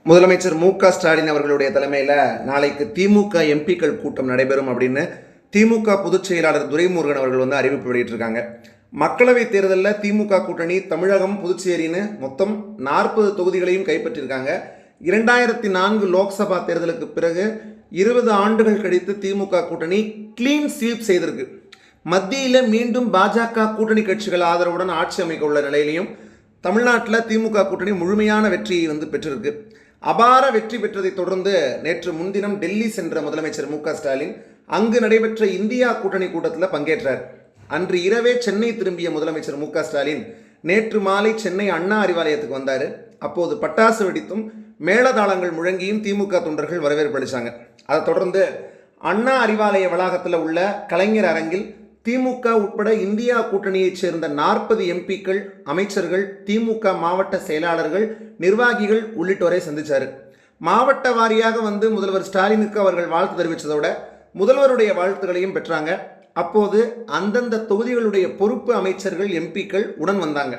முதலமைச்சர் மு.க. ஸ்டாலின் அவர்களுடைய தலைமையில் நாளைக்கு திமுக எம்பிக்கள் கூட்டம் நடைபெறும் அப்படின்னு திமுக பொதுச் செயலாளர் துரைமுருகன் அவர்கள் அறிவிப்பு வெளியிட்டிருக்காங்க. மக்களவைத் தேர்தலில் திமுக கூட்டணி தமிழகம், புதுச்சேரின்னு மொத்தம் 40 தொகுதிகளையும் கைப்பற்றியிருக்காங்க. 2004 லோக்சபா தேர்தலுக்கு பிறகு 20 ஆண்டுகள் கழித்து திமுக கூட்டணி கிளீன் ஸ்வீப் செய்திருக்கு. மத்தியில் மீண்டும் பாஜக கூட்டணி கட்சிகள் ஆதரவுடன் ஆட்சி அமைக்க உள்ள நிலையிலையும் தமிழ்நாட்டில் திமுக கூட்டணி முழுமையான வெற்றியை பெற்றிருக்கு. அபார வெற்றி பெற்றதை தொடர்ந்து நேற்று முன்தினம் டெல்லி சென்ற முதலமைச்சர் மு.க. ஸ்டாலின் அங்கு நடைபெற்ற இந்தியா கூட்டணி கூட்டத்தில் பங்கேற்றார். அன்று இரவே சென்னை திரும்பிய முதலமைச்சர் மு.க. ஸ்டாலின் நேற்று மாலை சென்னை அண்ணா அறிவாலயத்துக்கு வந்தார். அப்போது பட்டாசு வெடித்தும் மேளதாளங்கள் முழங்கியும் திமுக தொண்டர்கள் வரவேற்பு அளித்தாங்க. அதை தொடர்ந்து அண்ணா அறிவாலய வளாகத்தில் உள்ள கலைஞர் அரங்கில் திமுக உட்பட இந்தியா கூட்டணியைச் சேர்ந்த 40 எம்பிக்கள், அமைச்சர்கள், திமுக மாவட்ட செயலாளர்கள், நிர்வாகிகள் உள்ளிட்டோரை சந்தித்தார். மாவட்ட வாரியாக முதல்வர் ஸ்டாலினுக்கு அவர்கள் வாழ்த்து தெரிவித்ததோட முதல்வருடைய வாழ்த்துக்களையும் பெற்றாங்க. அப்போது அந்தந்த தொகுதிகளுடைய பொறுப்பு அமைச்சர்கள், எம்பிக்கள் உடன் வந்தாங்க.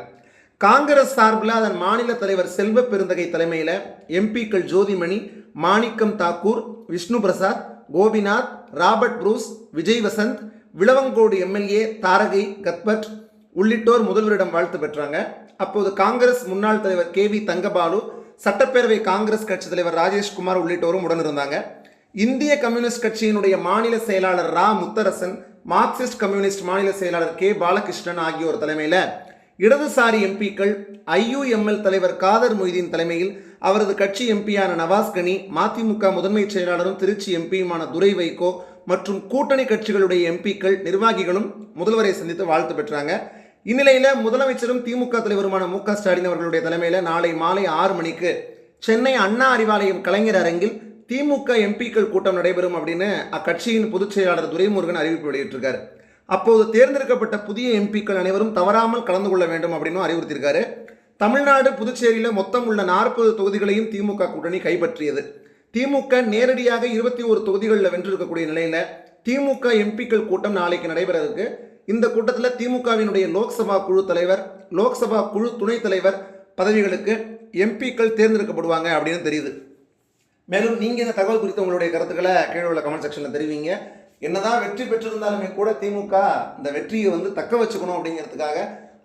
காங்கிரஸ் சார்பில் அதன் மாநில தலைவர் செல்வ பெருந்தகை தலைமையில் எம்பிக்கள் Jothimani, Manickam Tagore, Vishnu Prasad, Gopinath, Robert Bruce, Vijay Vasanth, Vilavancode MLA Tharagai Cuthbert உள்ளிட்டோர் முதல்வரிடம் வாழ்த்து பெற்றாங்க. அப்போது காங்கிரஸ் முன்னாள் தலைவர் KV தங்கபாலு, சட்டப்பேரவை காங்கிரஸ் கட்சி தலைவர் ராஜேஷ்குமார் உள்ளிட்டோரும் உடனிருந்தாங்க. இந்திய கம்யூனிஸ்ட் கட்சியினுடைய மாநில செயலாளர் ரா முத்தரசன், மார்க்சிஸ்ட் கம்யூனிஸ்ட் மாநில செயலாளர் K பாலகிருஷ்ணன் ஆகியோர் தலைமையில் இடதுசாரி எம்பிக்கள், IUML தலைவர் காதர் மொய்தீன் தலைமையில் அவரது கட்சி எம்பியான நவாஸ் கனி, மதிமுக முதன்மை செயலாளரும் திருச்சி எம்பியுமான துரை வைகோ மற்றும் கூட்டணி கட்சிகளுடைய எம்பிக்கள், நிர்வாகிகளும் முதல்வரை சந்தித்து வாழ்த்து பெற்றாங்க. இந்நிலையில் முதலமைச்சரும் திமுக தலைவருமான மு.க. ஸ்டாலின் அவர்களுடைய தலைமையில் நாளை மாலை 6 மணிக்கு சென்னை அண்ணா அறிவாலயம் கலைஞர் அரங்கில் திமுக எம்பிக்கள் கூட்டம் நடைபெறும் அப்படின்னு அக்கட்சியின் பொதுச் செயலாளர் துரைமுருகன் அறிவிப்பு வெளியிட்டிருக்காரு. அப்போது தேர்ந்தெடுக்கப்பட்ட புதிய எம்பிக்கள் அனைவரும் தவறாமல் கலந்து கொள்ள வேண்டும் அப்படின்னு அறிவுறுத்தியிருக்காரு. தமிழ்நாடு, புதுச்சேரியில் மொத்தம் உள்ள 40 தொகுதிகளையும் திமுக கூட்டணி கைப்பற்றியது. திமுக நேரடியாக 21 தொகுதிகளில் வென்றிருக்கக்கூடிய நிலையில் திமுக எம்பிக்கள் கூட்டம் நாளைக்கு நடைபெற இருக்கு. இந்த கூட்டத்தில் திமுகவினுடைய லோக்சபா குழு தலைவர், லோக்சபா குழு துணைத் தலைவர் பதவிகளுக்கு எம்பிக்கள் தேர்ந்தெடுக்கப்படுவாங்க அப்படின்னு தெரியுது. மேலும் நீங்கள் இந்த தகவல் குறித்து உங்களுடைய கருத்துக்களை கீழே உள்ள கமெண்ட் செக்ஷனில் தெரிவிங்க. என்னதான் வெற்றி பெற்றிருந்தாலுமே கூட திமுக இந்த வெற்றியை தக்க வச்சுக்கணும் அப்படிங்கிறதுக்காக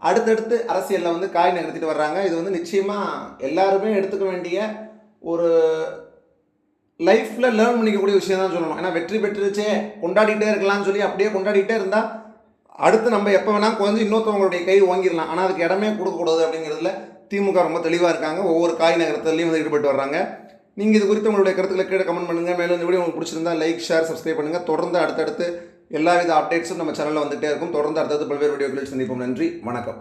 அடுத்தடுத்து அரசியலில் காய் நகர்த்திட்டு வர்றாங்க. இது நிச்சயமாக எல்லாருமே எடுத்துக்க வேண்டிய ஒரு லைஃப்பில் லேர்ன் பண்ணிக்கக்கூடிய விஷயம் தான் சொல்லணும். ஏன்னா வெற்றி பெற்றுச்சே கொண்டாடிட்டே இருக்கலாம்னு சொல்லி அப்படியே கொண்டாடிட்டே இருந்தால் அடுத்து நம்ம எப்போ வேணால் குறைஞ்சி இன்னொருத்தவங்களுடைய கை வாங்கிடலாம். ஆனால் அதுக்கு இடமே கொடுக்கக்கூடாது அப்படிங்கிறதுல திமுக ரொம்ப தெளிவாக இருக்காங்க. ஒவ்வொரு காய் நகரத்துலையும் ஈடுபட்டு வர்றாங்க. நீங்கள் இது குறித்து உங்களுடைய கருத்துக்களை கீழே கமெண்ட் பண்ணுங்கள். மேலும் இந்த வீடியோ உங்களுக்கு பிடிச்சிருந்தா லைக், ஷேர், சப்ஸ்கிரைப் பண்ணுங்கள். தொடர்ந்து அடுத்தடுத்து எல்லா வித அப்டேட்ஸும் நம்ம சேனலில் வந்துகிட்டே இருக்கும். தொடர்ந்து அடுத்தடுத்து பல்வேறு வீடியோக்களில் சந்திப்போம். நன்றி, வணக்கம்.